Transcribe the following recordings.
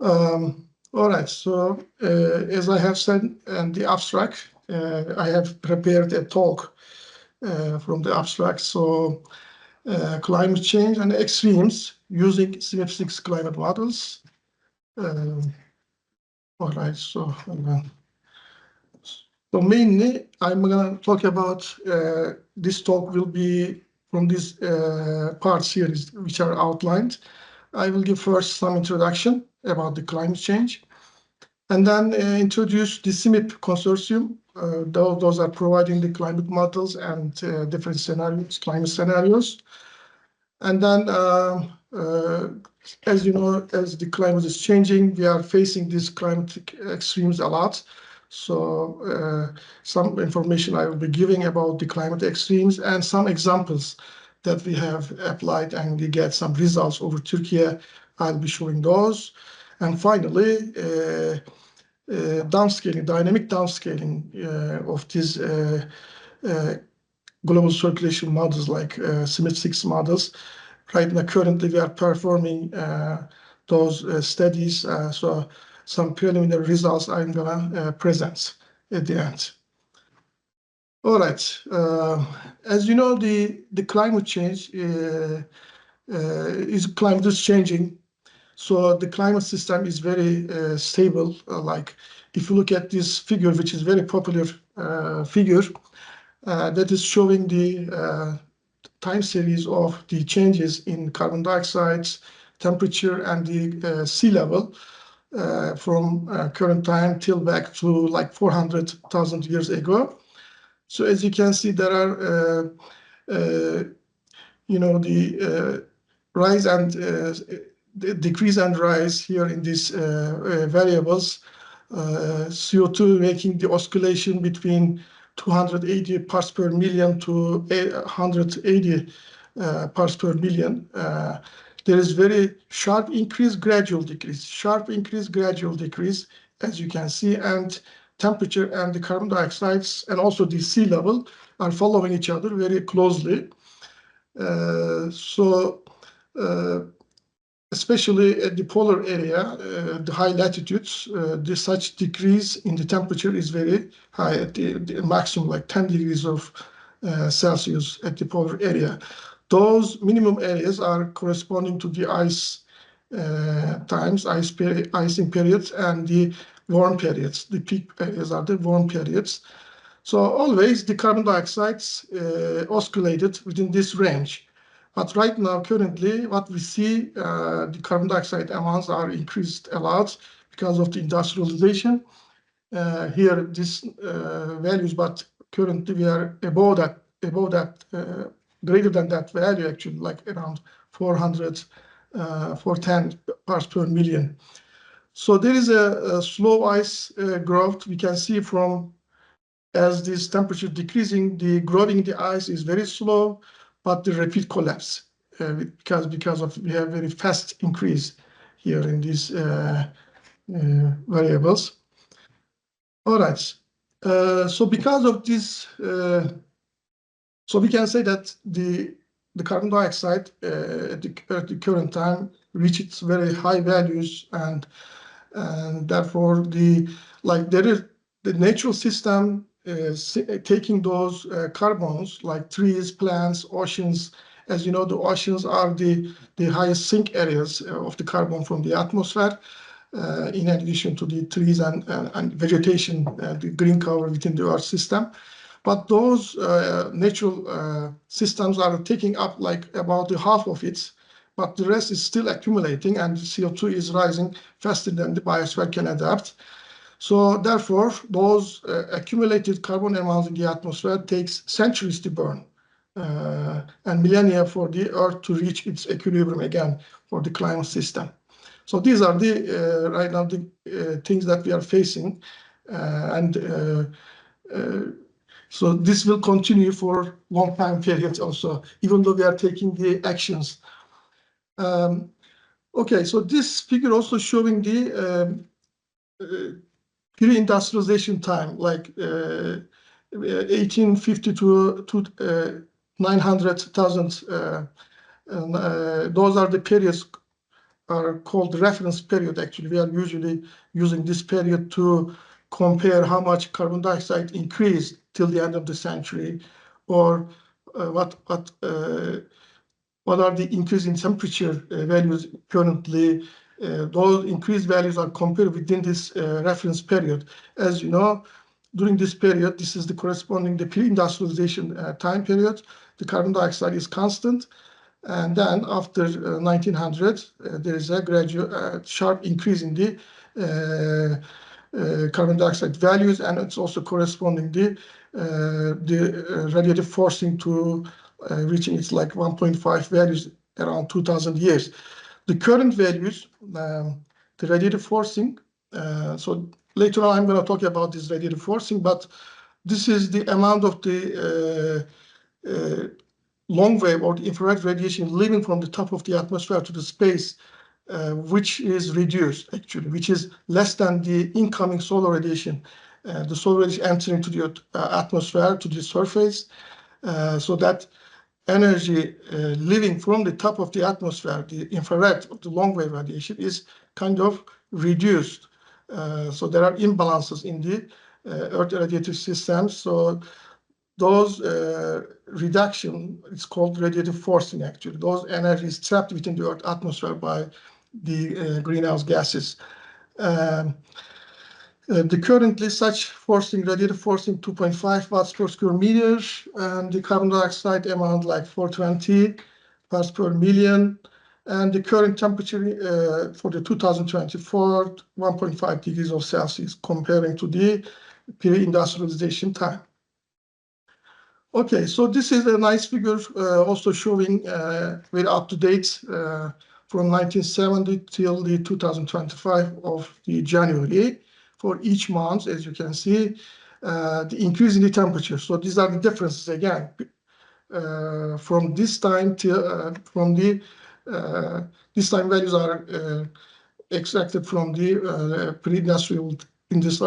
All right, so as I have said in the abstract, I have prepared a talk from the abstract. So climate change and extremes using CMIP6 climate models. All right, so mainly I'm going to talk about this talk will be from these parts here which are outlined. I will give first some introduction about the climate change, and then introduce the CMIP consortium. Those are providing the climate models and different scenarios, climate scenarios. And then, as you know, as the climate is changing, we are facing these climatic extremes a lot. So some information I will be giving about the climate extremes and some examples that we have applied and we get some results over Turkey. I'll be showing those. And finally, downscaling, dynamic downscaling of these global circulation models like CMIP6 models. Right now, currently, we are performing those studies. So some preliminary results I'm going to present at the end. All right. As you know, the climate change climate is changing. So the climate system is very stable. Like if you look at this figure, which is very popular figure, that is showing the time series of the changes in carbon dioxide, temperature, and the sea level from current time till back to like 400,000 years ago. So as you can see, there are, the rise and decrease and rise here in these variables. CO2 making the oscillation between 280 parts per million to 180 parts per million. There is very sharp increase, gradual decrease, sharp increase, gradual decrease, as you can see, and temperature and the carbon dioxide and also the sea level are following each other very closely. Especially at the polar area, the high latitudes, such decrease in the temperature is very high at the maximum, like 10 degrees of Celsius at the polar area. Those minimum areas are corresponding to the ice times, icing periods, and the warm periods. The peak areas are the warm periods. So always the carbon dioxide oscillated within this range. But right now, currently, what we see, the carbon dioxide amounts are increased a lot because of the industrialization. Here, this values, but currently we are above that, greater than that value, actually, like around 410 parts per million. So there is a slow ice growth. We can see from as this temperature decreasing, the growing the ice is very slow, but the rapid collapse because of we have very fast increase here in these variables. All right. So because of this, so we can say that the carbon dioxide at the current time reach its very high values, and therefore the natural system taking those carbons like trees, plants, oceans. As you know, the oceans are the highest sink areas of the carbon from the atmosphere, in addition to the trees and vegetation, the green cover within the Earth system. But those natural systems are taking up like about the half of it, but the rest is still accumulating, and CO2 is rising faster than the biosphere can adapt. So therefore, those accumulated carbon amounts in the atmosphere takes centuries to burn and millennia for the Earth to reach its equilibrium again for the climate system. So these are the right now the things that we are facing, so this will continue for long time periods also, even though we are taking the actions. Okay, so this figure also showing the pre-industrialization time, like 1850 to 900,000. Those are the periods are called the reference period. Actually, we are usually using this period to compare how much carbon dioxide increased till the end of the century, or what are the increase in temperature values currently. Those increased values are compared within this reference period. As you know, during this period, this is the corresponding the pre-industrialization time period. The carbon dioxide is constant. And then after 1900, there is a gradual sharp increase in the carbon dioxide values, and it's also corresponding the radiative forcing to reaching its like 1.5 values around 2000 years. The current values, the radiative forcing, so later on I'm going to talk about this radiative forcing, but this is the amount of the long wave or the infrared radiation leaving from the top of the atmosphere to the space, which is reduced actually, which is less than the incoming solar radiation. The solar radiation entering to the atmosphere, to the surface, so that energy leaving from the top of the atmosphere, the infrared, the long wave radiation, is kind of reduced. So there are imbalances in the Earth radiative system. So those reduction, it's called radiative forcing actually. Those energies trapped within the Earth atmosphere by the greenhouse gases. The currently such forcing, radiative forcing 2.5 watts per square meter, and the carbon dioxide amount like 420 parts per million. And the current temperature for the 2024, 1.5 degrees of Celsius, comparing to the pre-industrialization time. Okay, so this is a nice figure also showing very up-to-date from 1970 till the 2025 of the January for each month, as you can see, the increase in the temperature. So these are the differences again from this time till this time values are extracted from the pre-industrial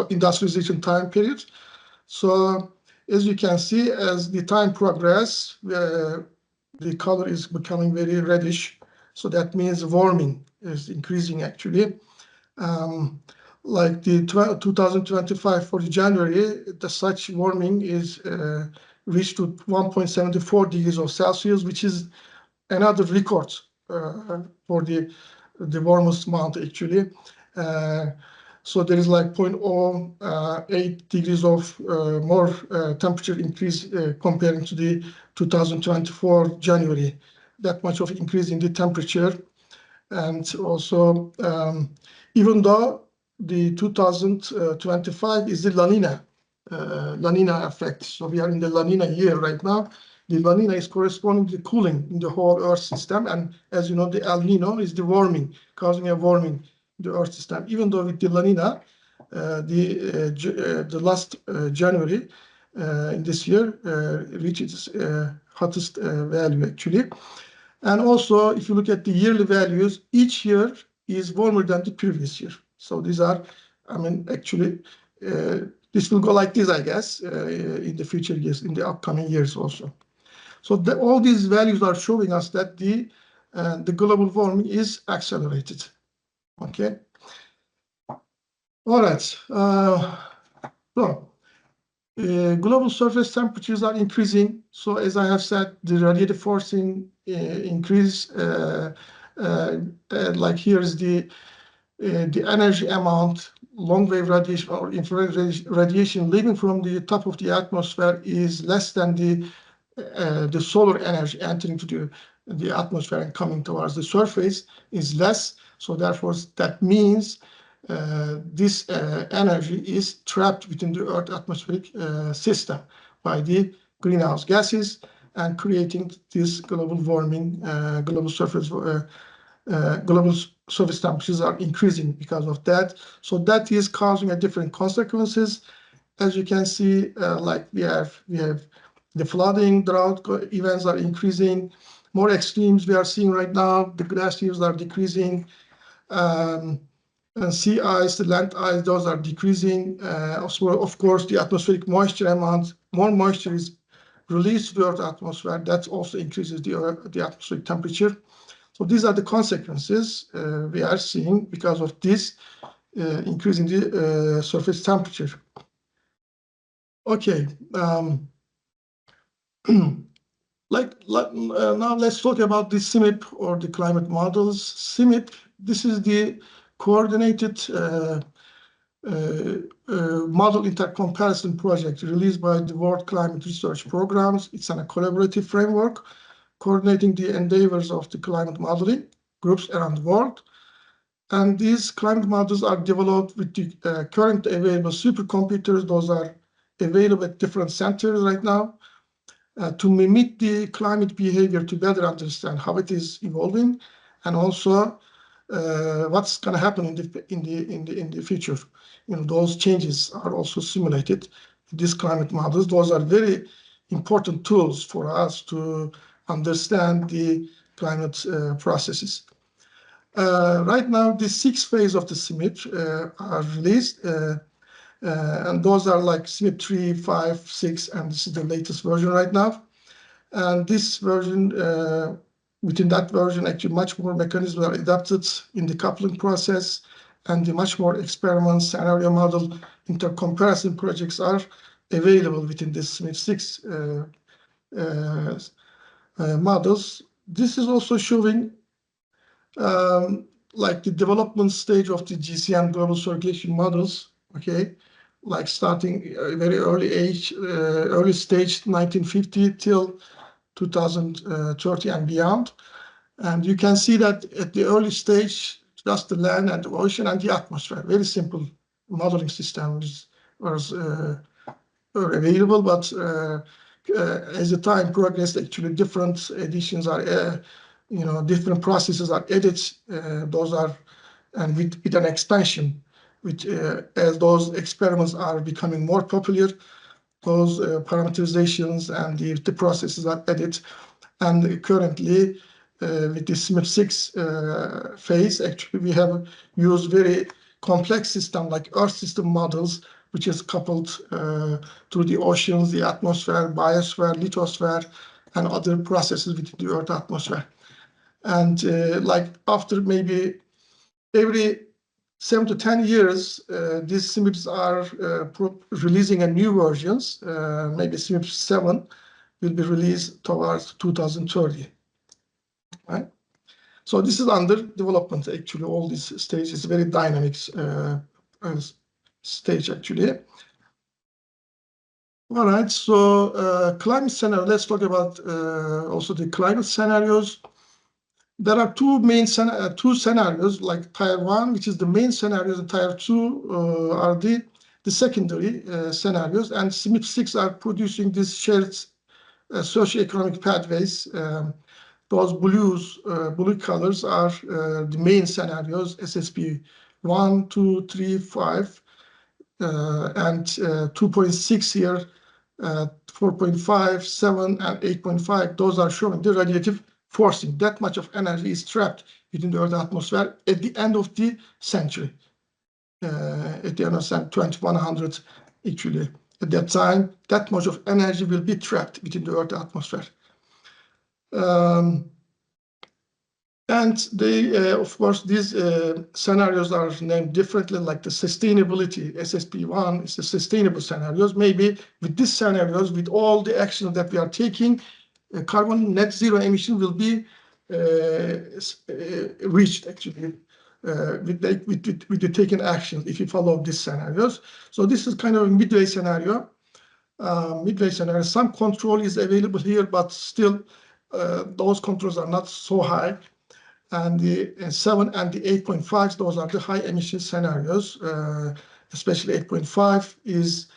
industrialization time period. So as you can see, as the time progresses, the color is becoming very reddish. So that means warming is increasing actually. Like the 2025 for the January, the such warming is reached to 1.74 degrees of Celsius, which is another record for the warmest month actually. So there is like 0.08 degrees of more temperature increase comparing to the 2024 January. That much of increase in the temperature. And also, even though the 2025 is the La Nina effect. So we are in the La Nina year right now. The La Nina is corresponding to cooling in the whole Earth system. And as you know, the El Nino is the warming, causing a warming in the Earth system. Even though with the La Nina, the last January in this year reached its hottest value actually. And also, if you look at the yearly values, each year is warmer than the previous year. So these are, I mean, actually, this will go like this, I guess, in the future years, in the upcoming years also. So all these values are showing us that the global warming is accelerated. Okay. All right. Global surface temperatures are increasing. So as I have said, the radiative forcing increase. Like here is the energy amount, long wave radiation or infrared radiation leaving from the top of the atmosphere is less than the solar energy entering to the atmosphere and coming towards the surface is less. So therefore, that means this energy is trapped within the Earth atmospheric system by the greenhouse gases and creating this global warming, global surface temperatures are increasing because of that. So that is causing a different consequences. As you can see, like we have the flooding, drought events are increasing. More extremes we are seeing right now. The glaciers are decreasing. And sea ice, the land ice, those are decreasing. Also, of course, the atmospheric moisture amount, more moisture is released to the Earth atmosphere. That also increases the atmospheric temperature. So these are the consequences we are seeing because of this increase in the surface temperature. Okay. Now let's talk about the CMIP or the climate models. CMIP, this is the coordinated model intercomparison project released by the World Climate Research Programs. It's a collaborative framework coordinating the endeavors of the climate modeling groups around the world. And these climate models are developed with the current available supercomputers. Those are available at different centers right now to mimic the climate behavior, to better understand how it is evolving, and also what's going to happen in the future. Those changes are also simulated in these climate models. Those are very important tools for us to understand the climate processes. Right now, the 6 phases of the CMIP are released, and those are like CMIP 3, 5, 6, and this is the latest version right now. And this version, within that version, actually much more mechanisms are adapted in the coupling process, and the much more experiment scenario model intercomparison projects are available within this CMIP 6 models. This is also showing like the development stage of the GCM global circulation models, okay? Like starting very early stage, 1950 till 2030 and beyond. And you can see that at the early stage, just the land and the ocean and the atmosphere, very simple modeling systems was available, but as the time progressed, actually different editions are, different processes are added. Those are, and with an expansion, which as those experiments are becoming more popular, those parameterizations and the processes are added. And currently, with the CMIP 6 phase, actually, we have used very complex system like Earth system models, which is coupled through the oceans, the atmosphere, biosphere, lithosphere, and other processes within the Earth atmosphere. And like after maybe every 7 to 10 years, these CMIPs are releasing a new versions. Maybe CMIP 7 will be released towards 2030. Right? So this is under development, actually. All these stages, very dynamic stage, actually. All right, so climate scenario. Let's talk about also the climate scenarios. There are two scenarios, like Tier 1, which is the main scenarios, and Tier 2 are the secondary scenarios. And CMIP 6 are producing these shared socioeconomic pathways. Those blue colors are the main scenarios, SSP 1, 2, 3, 5, and 2.6 here, 4.5, 7, and 8.5. Those are showing the radiative forcing. That much of energy is trapped within the Earth atmosphere at the end of the century. At the end of 2100, actually. At that time, that much of energy will be trapped within the Earth atmosphere. And they, of course, these scenarios are named differently, like the sustainability, SSP1 is the sustainable scenarios. Maybe with these scenarios, with all the actions that we are taking, carbon net zero emission will be reached, actually, with the taken actions if you follow these scenarios. So this is kind of a midway scenario. Some control is available here, but still those controls are not so high. And the 7 and the 8.5, those are the high emission scenarios, especially 8.5 is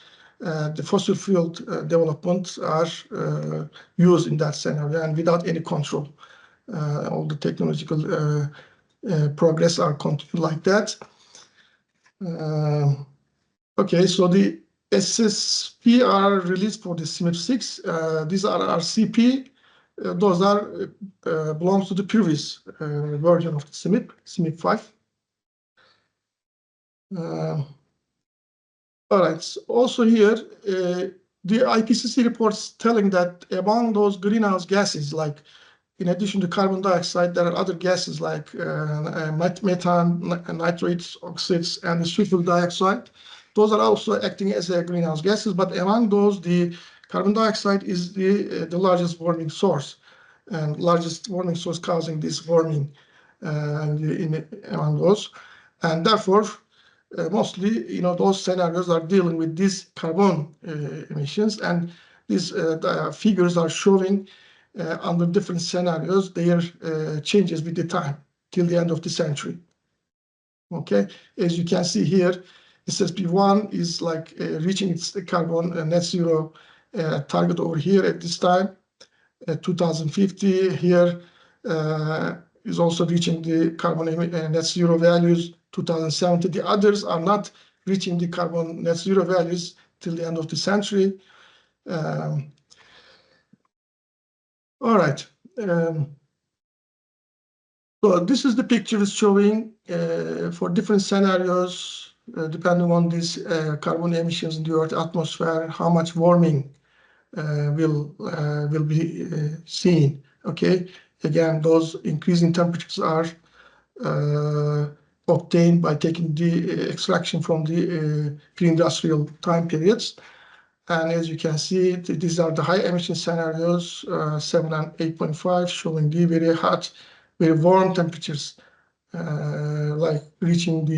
the fossil fuel developments are used in that scenario and without any control. All the technological progress are continued like that. Okay, so the SSP are released for the CMIP 6. These are RCP. Those are belongs to the previous version of the CMIP 5. All right. So also here, the IPCC reports telling that among those greenhouse gases like in addition to carbon dioxide, there are other gases like methane, nitrates, oxides, and the sulfur dioxide. Those are also acting as greenhouse gases, but among those, the carbon dioxide is the largest warming source, and largest warming source causing this warming among those. And therefore, mostly, those scenarios are dealing with these carbon emissions, and these figures are showing under different scenarios their changes with the time till the end of the century. Okay, as you can see here, SSP1 is like reaching its carbon net zero target over here at this time. 2050 here is also reaching the carbon net zero values. 2070, the others are not reaching the carbon net zero values till the end of the century. All right. So this is the picture showing for different scenarios, depending on these carbon emissions in the Earth atmosphere, how much warming will be seen. Okay. Again, those increasing temperatures are obtained by taking the extraction from the pre-industrial time periods. And as you can see, these are the high emission scenarios, 7 and 8.5, showing the very hot, very warm temperatures, like reaching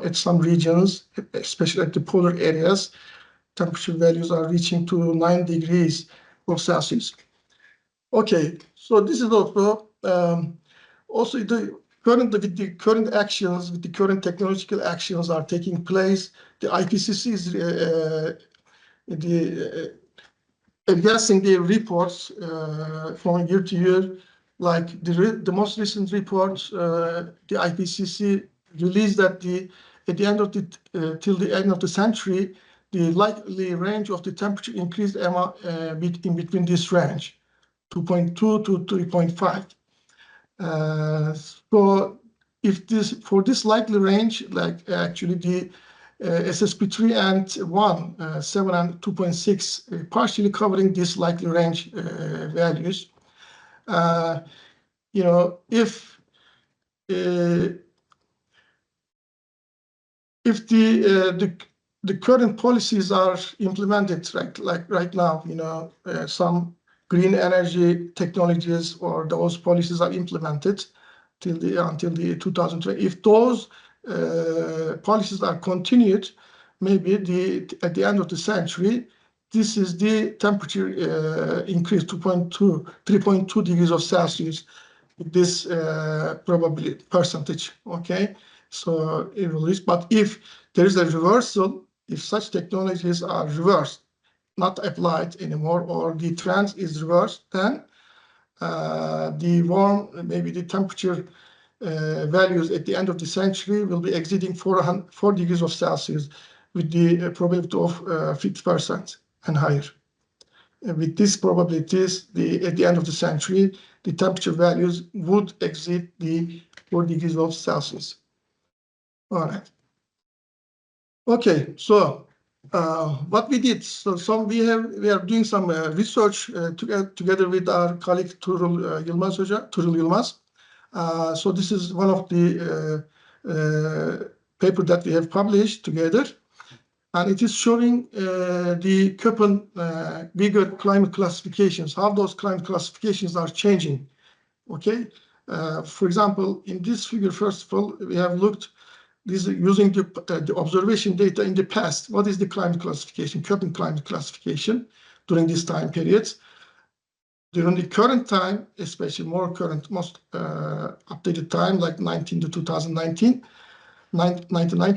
at some regions, especially at the polar areas, temperature values are reaching to 9 degrees Celsius. Okay, so this is also with the current actions, with the current technological actions are taking place. The IPCC is advancing their reports from year to year. Like the most recent report, the IPCC released that till the end of the century, the likely range of the temperature increased in between this range, 2.2 to 3.5. So for this likely range, like actually the SSP3 and 1, 7 and 2.6, partially covering this likely range values. If the current policies are implemented right now, some green energy technologies or those policies are implemented until the 2020. If those policies are continued, maybe at the end of the century, this is the temperature increase 3.2 degrees Celsius with this probability percentage. Okay, so it will reach. But if there is a reversal, if such technologies are reversed, not applied anymore, or the trend is reversed, then maybe the temperature values at the end of the century will be exceeding 4 degrees Celsius with the probability of 50% and higher. With these probabilities, at the end of the century, the temperature values would exceed the 4 degrees Celsius. All right. Okay, so what we did, we are doing some research together with our colleague Tuğrul Yılmaz. So this is one of the paper that we have published together, and it is showing the bigger climate classifications, how those climate classifications are changing. Okay, for example, in this figure, first of all, we have looked using the observation data in the past. What is the climate classification, Köppen climate classification during this time periods? During the current time, especially most updated time, like 1990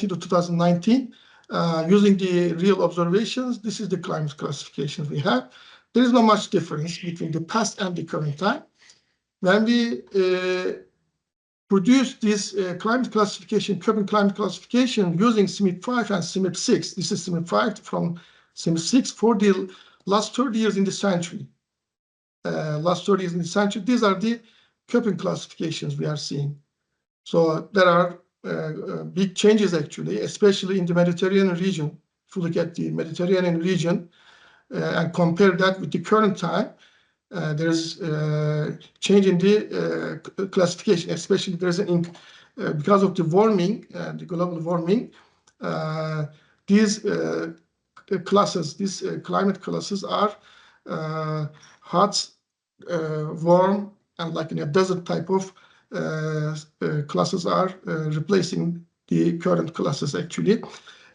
to 2019, using the real observations, this is the climate classification we have. There is not much difference between the past and the current time. When we produce this climate classification, Köppen climate classification, using CMIP5 and CMIP6, this is CMIP5 from CMIP6 for the last 30 years in the century. These are the Köppen classifications we are seeing. So there are big changes actually, especially in the Mediterranean region. If you look at the Mediterranean region and compare that with the current time, there's change in the classification, especially there's because of the warming, the global warming. These classes, these climate classes are hot, warm, and like in a desert type of classes are replacing the current classes actually,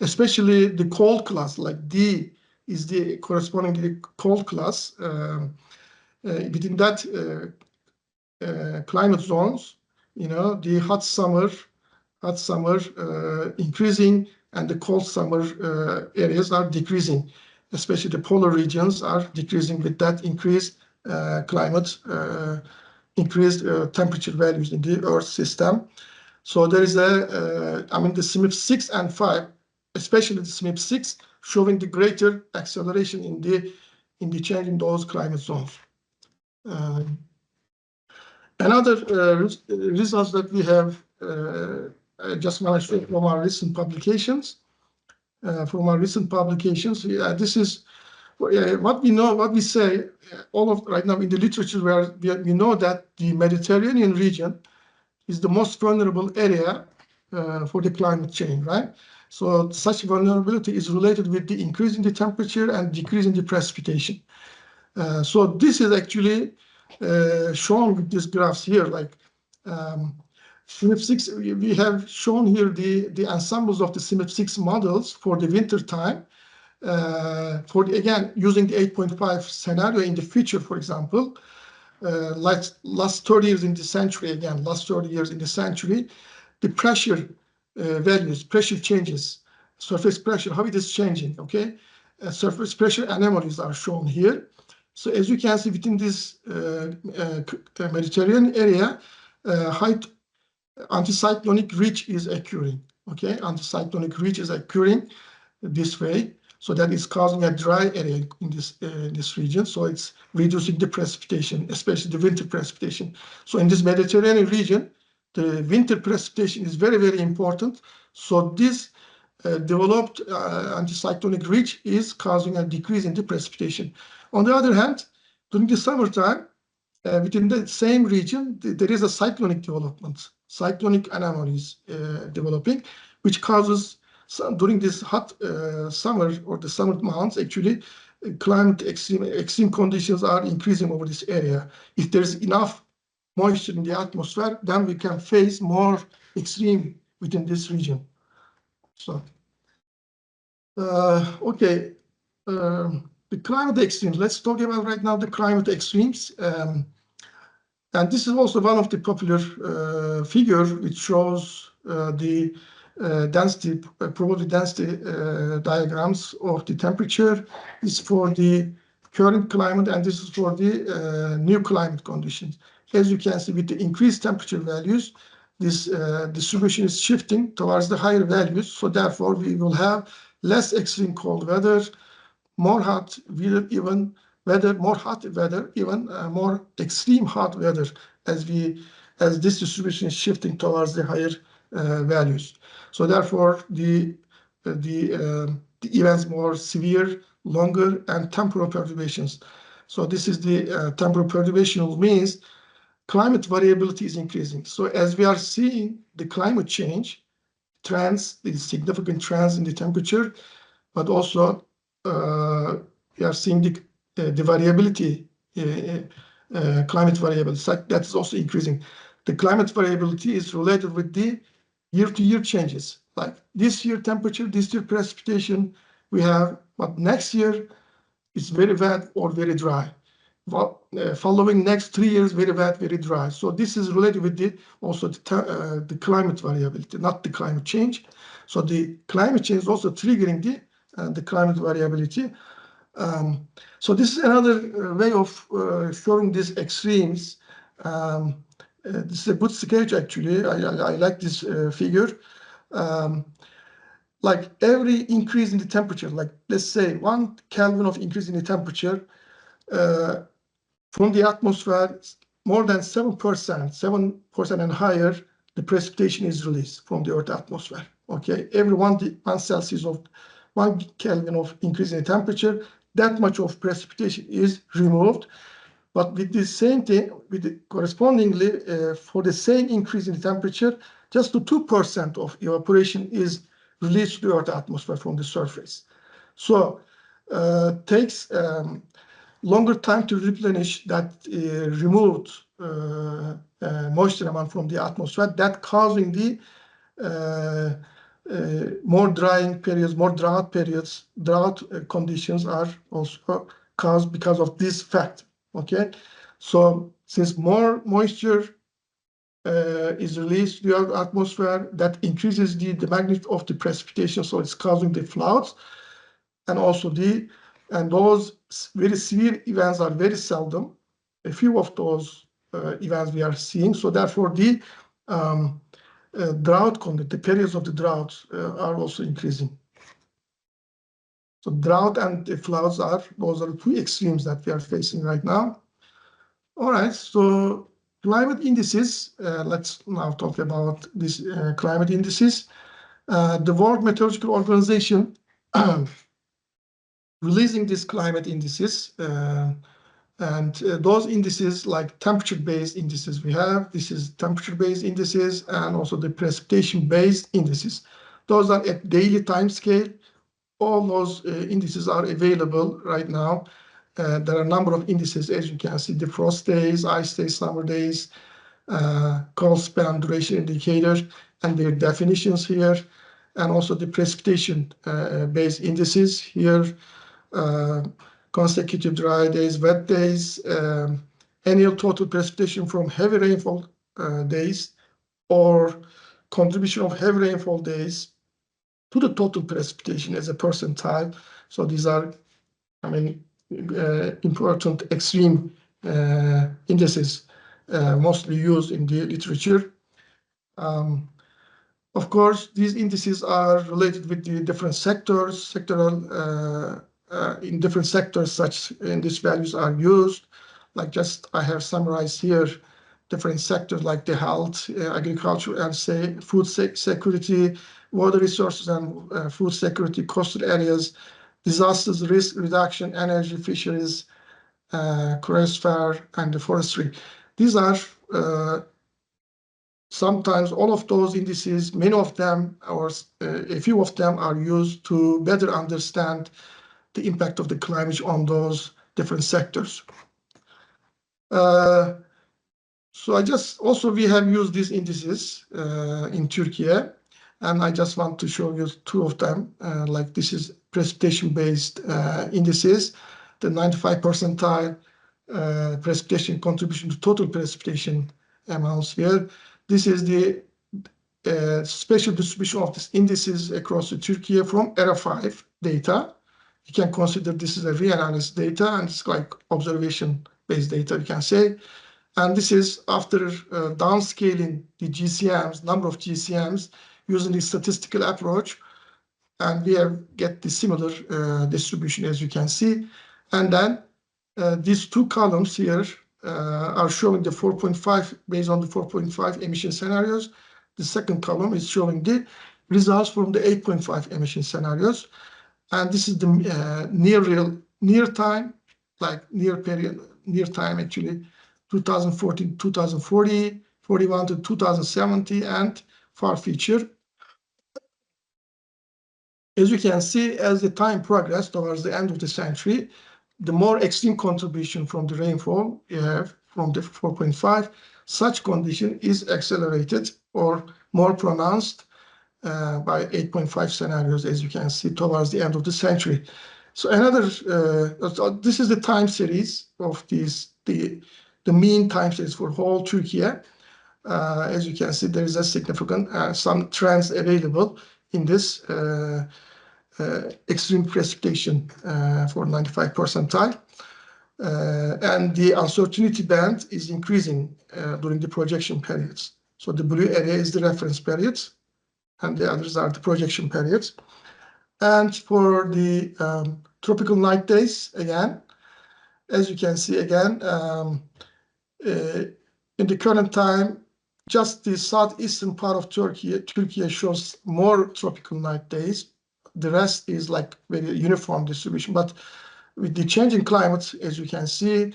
especially the cold class, like D is the corresponding to the cold class. Within that climate zones, the hot summer increasing and the cold summer areas are decreasing, especially the polar regions are decreasing with that increased climate, increased temperature values in the Earth system. So there is the CMIP6 and 5, especially the CMIP6, showing the greater acceleration in the change in those climate zones. Another results that we have just managed from our recent publications. This is what we know, what we say. All of right now in the literature, where we know that the Mediterranean region is the most vulnerable area for the climate change, right? So such vulnerability is related with the increase in the temperature and decrease in the precipitation. So this is actually shown with these graphs here, like CMIP6, we have shown here the ensembles of the CMIP6 models for the winter time, again, using the 8.5 scenario in the future, for example, last 30 years in the century, the pressure values, pressure changes, surface pressure, how it is changing, okay? Surface pressure anomalies are shown here. So as you can see within this Mediterranean area, high anticyclonic ridge is occurring, okay? Anticyclonic ridge is occurring this way. So that is causing a dry area in this region. So it's reducing the precipitation, especially the winter precipitation. So in this Mediterranean region, the winter precipitation is very, very important. So this developed anticyclonic ridge is causing a decrease in the precipitation. On the other hand, during the summertime, within the same region, there is a cyclonic development, cyclonic anomalies developing, which causes during this hot summer or the summer months, actually, climate extreme conditions are increasing over this area. If there's enough moisture in the atmosphere, then we can face more extreme within this region. So, okay, the climate extremes. Let's talk about right now the climate extremes. And this is also one of the popular figures which shows the density, probability density diagrams of the temperature. Is for the current climate, and this is for the new climate conditions. As you can see, with the increased temperature values, this distribution is shifting towards the higher values. So therefore, we will have less extreme cold weather, more hot weather, even weather, more hot weather, even more extreme hot weather as this distribution is shifting towards the higher values. So therefore, the events more severe, longer, and temporal perturbations. So this is the temporal perturbation means climate variability is increasing. So as we are seeing the climate change trends, the significant trends in the temperature, but also we are seeing the variability, climate variability, that is also increasing. The climate variability is related with the year-to-year changes. Like this year temperature, this year precipitation, we have, but next year it's very wet or very dry. Following next 3 years, very wet, very dry. So this is related with the climate variability, not the climate change. So the climate change is also triggering the climate variability. So this is another way of showing these extremes. This is a good sketch, actually. I like this figure. Like every increase in the temperature, like let's say 1 Kelvin of increase in the temperature from the atmosphere, more than 7% and higher, the precipitation is released from the Earth atmosphere. Okay, every 1 Celsius of 1 Kelvin of increase in the temperature, that much of precipitation is removed. But with the same thing, correspondingly, for the same increase in temperature, just to 2% of evaporation is released to the Earth atmosphere from the surface. So takes longer time to replenish that removed moisture amount from the atmosphere, that causing the more drying periods, more drought periods. Drought conditions are also caused because of this fact. Okay, so since more moisture is released to the atmosphere, that increases the magnitude of the precipitation, so it's causing the floods, and also those very severe events are very seldom. A few of those events we are seeing, so therefore the the periods of the drought are also increasing. So drought and the floods those are the two extremes that we are facing right now. All right, so climate indices. Let's now talk about these climate indices. The World Meteorological Organization releasing these climate indices, and those indices, like temperature-based indices we have. This is temperature-based indices and also the precipitation-based indices. Those are at daily time scale. All those indices are available right now. There are a number of indices, as you can see, the frost days, ice days, summer days, cold span duration indicator, and their definitions here, and also the precipitation-based indices here, consecutive dry days, wet days, annual total precipitation from heavy rainfall days, or contribution of heavy rainfall days to the total precipitation as a percentile. So these are, important extreme indices mostly used in the literature. Of course, these indices are related with the different sectors, in different sectors, these values are used. Like I have summarized here different sectors like the health, agriculture, and food security, water resources and food security, coastal areas, disasters, risk reduction, energy, fisheries, cryosphere, and the forestry. These are sometimes all of those indices, many of them, or a few of them, are used to better understand the impact of the climate on those different sectors. So we have used these indices in Turkey, and I just want to show you two of them. Like this is precipitation-based indices, the 95 percentile precipitation contribution to total precipitation amounts here. This is the spatial distribution of these indices across Turkey from ERA 5 data. You can consider this is a reanalysis data, and it's like observation-based data, you can say. And this is after downscaling the GCMs, number of GCMs, using the statistical approach, and we get the similar distribution, as you can see. And then these two columns here are showing the 4.5 based on the 4.5 emission scenarios. The second column is showing the results from the 8.5 emission scenarios. And this is the near time, like near time actually, 2014, 2040, 41 to 2070, and far future. As you can see, as the time progressed towards the end of the century, the more extreme contribution from the rainfall you have from the 4.5, such condition is accelerated or more pronounced by 8.5 scenarios, as you can see, towards the end of the century. So this is the time series of the mean time series for whole Turkey. As you can see, there is a significant some trends available in this extreme precipitation for 95 percentile. And the uncertainty band is increasing during the projection periods. So the blue area is the reference periods, and the others are the projection periods. And for the tropical night days, again, as you can see again, in the current time, just the southeastern part of Turkey shows more tropical night days. The rest is like very uniform distribution. But with the changing climate, as you can see,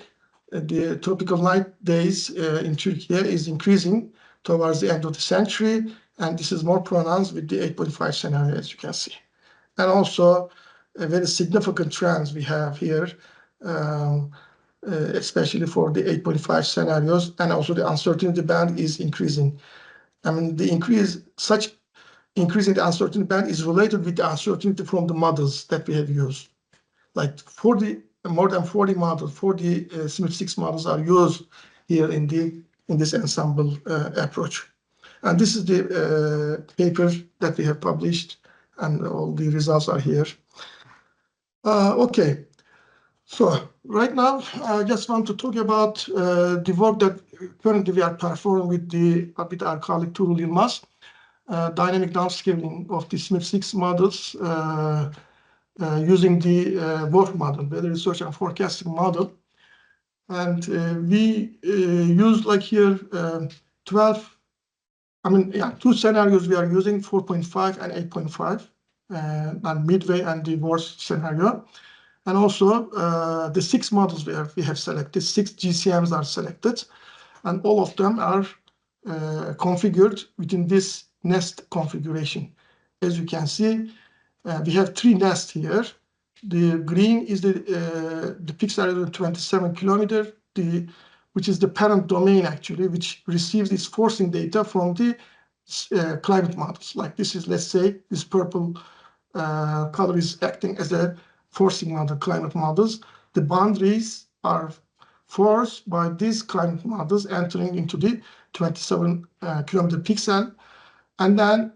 the tropical night days in Turkey is increasing towards the end of the century, and this is more pronounced with the 8.5 scenario, as you can see. And also a very significant trends we have here, especially for the 8.5 scenarios, and also the uncertainty band is increasing. I mean, such increase in the uncertainty band is related with the uncertainty from the models that we have used. Like more than 40 models, 40 CMIP6 models are used here in this ensemble approach. And this is the paper that we have published, and all the results are here. Okay, so right now I just want to talk about the work that currently we are performing with our colleague Tuğrul Yılmaz, dynamic downscaling of the CMIP6 models using the WRF model, Weather Research and Forecasting model. And we use like here 12, two scenarios we are using, 4.5 and 8.5, and midway and the worst scenario. And also the 6 models we have selected, 6 GCMs are selected, and all of them are configured within this nest configuration. As you can see, we have 3 nests here. The green is the pixel area 27 kilometer, which is the parent domain actually, which receives its forcing data from the climate models. Like this is, let's say, this purple color is acting as a forcing model, climate models. The boundaries are forced by these climate models entering into the 27 kilometer pixel, and then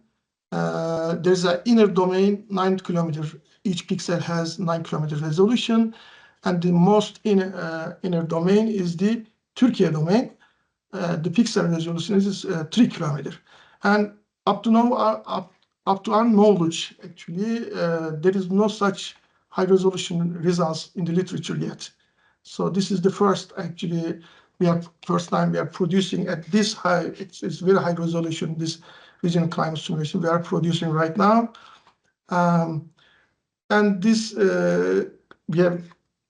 there's an inner domain, 9 kilometer. Each pixel has 9 kilometer resolution, and the most inner domain is the Turkey domain. The pixel resolution is 3 kilometer. And up to now, up to our knowledge, actually, there is no such high resolution results in the literature yet. So this is the first, actually, first time we are producing at this high. It's very high resolution, this regional climate simulation we are producing right now. And this we are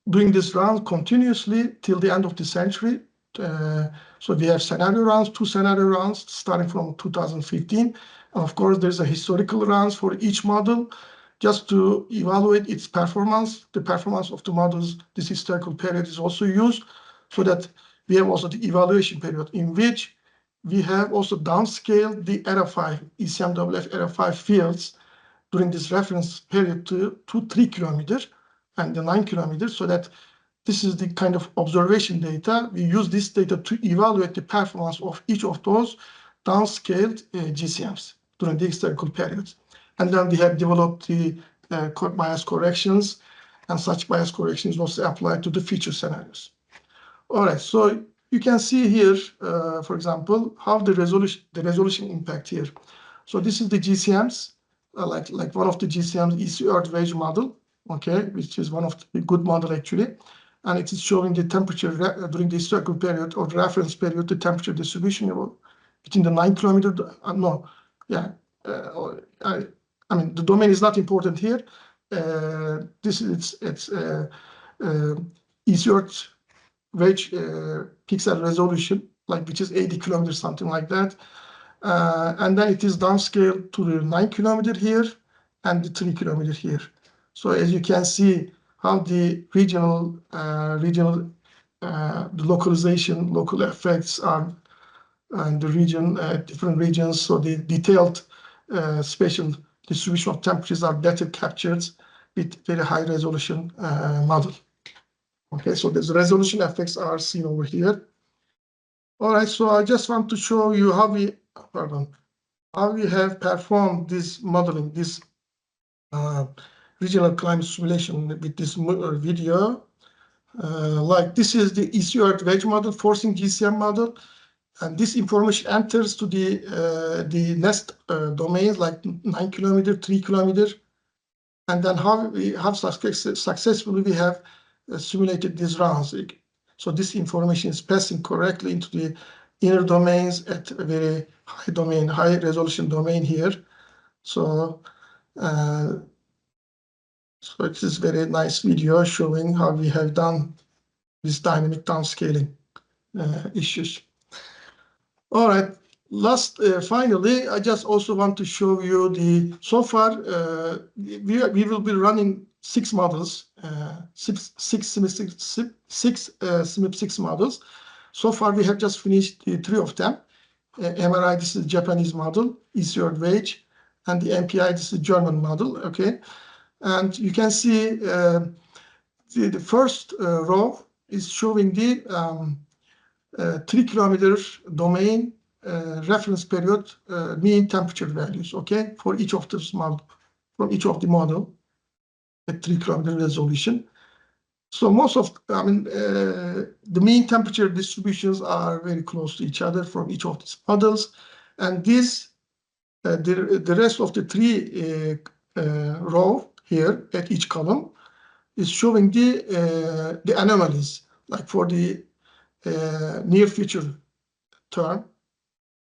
doing this round continuously till the end of the century. So we have scenario rounds, 2 scenario rounds starting from 2015. And of course, there's a historical rounds for each model just to evaluate its performance. The performance of the models, this historical period is also used, so that we have also the evaluation period in which we have also downscaled the ERA5, ECMWF ERA5 fields during this reference period to 3 kilometers and the 9 kilometers, so that this is the kind of observation data. We use this data to evaluate the performance of each of those downscaled GCMs during the historical periods. And then we have developed the bias corrections, and such bias corrections also applied to the future scenarios. All right, so you can see here, for example, how the resolution impact here. So this is the GCMs, like one of the GCMs, EC Earth Wedge model, okay, which is one of the good model actually, and it is showing the temperature during the historical period or the reference period, the temperature distribution between the 9 kilometer. I mean, the domain is not important here. This is it's EC Earth Wedge pixel resolution, like which is 80 kilometers, something like that. And then it is downscaled to the 9 kilometer here and the 3 kilometer here. So as you can see how the regional, the localization, local effects are, and the region, different regions. So the detailed spatial distribution of temperatures are better captured with very high resolution model. Okay, so the resolution effects are seen over here. All right, so I just want to show you how we have performed this modeling, this regional climate simulation with this video. Like this is the EC Earth Wedge model, forcing GCM model, and this information enters to the nest domains like 9 kilometer, 3 kilometer, and then how successfully we have simulated these rounds. So this information is passing correctly into the inner domains at a very high domain, high resolution domain here. So so it is very nice video showing how we have done this dynamic downscaling issues. All right. Finally, I just also want to show you so far we will be running 6 models, six CMIP6 models. So far, we have just finished 3 of them. MRI, this is Japanese model, eastward wage, and the MPI, this is German model. Okay, and you can see the first row is showing the 3-kilometer domain reference period mean temperature values, okay, for each of this model, from each of the model at 3-kilometer resolution. So the mean temperature distributions are very close to each other from each of these models, and this the rest of the 3 row here at each column is showing the anomalies, like for the near future term.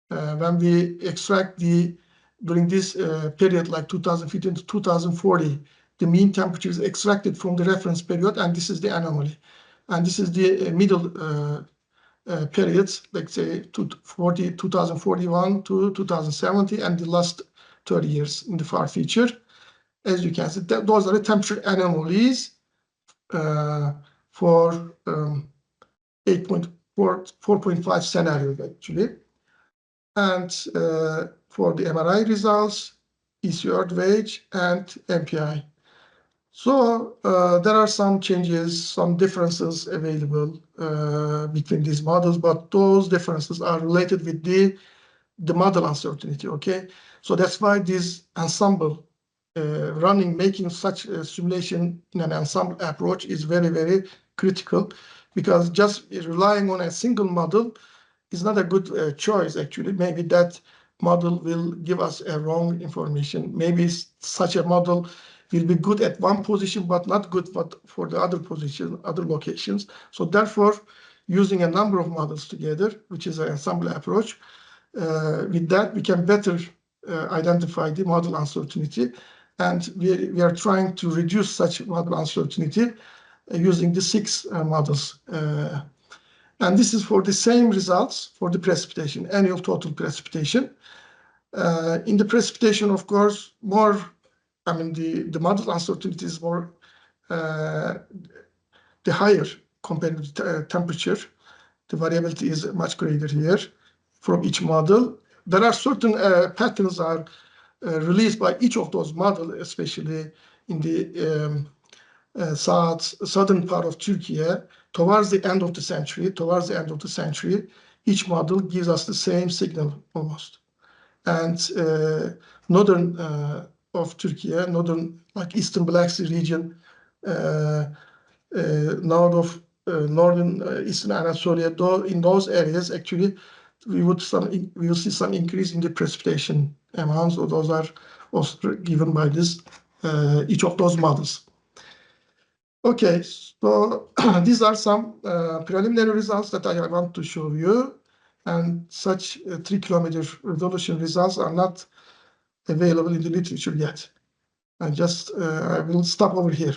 When we extract during this period, like 2015 to 2040, the mean temperature is extracted from the reference period, and this is the anomaly. And this is the middle periods, like say 2041 to 2070, and the last 30 years in the far future. As you can see, those are the temperature anomalies for 4.5 scenarios, actually. And for the MRI results, eastward wage, and MPI. So there are some changes, some differences available between these models, but those differences are related with the model uncertainty, okay? So that's why this ensemble making such a simulation in an ensemble approach is very, very critical, because just relying on a single model is not a good choice, actually. Maybe that model will give us a wrong information. Maybe such a model will be good at one position, but not good for the other position, other locations. So therefore, using a number of models together, which is an ensemble approach, with that, we can better identify the model uncertainty. And we are trying to reduce such model uncertainty using the 6 models. And this is for the same results for the precipitation, annual total precipitation. In the precipitation, of course, the model uncertainty is more, the higher compared with temperature. The variability is much greater here from each model. There are certain patterns are released by each of those models, especially in the southern part of Turkey. Towards the end of the century, each model gives us the same signal almost. And northern of Turkey, northern, like Eastern Black Sea region, north of northern Eastern Anatolia, in those areas, actually, we will see some increase in the precipitation amounts. So those are also given by this each of those models. Okay, so these are some preliminary results that I want to show you, and such 3-kilometer resolution results are not available in the literature yet. I will stop over here.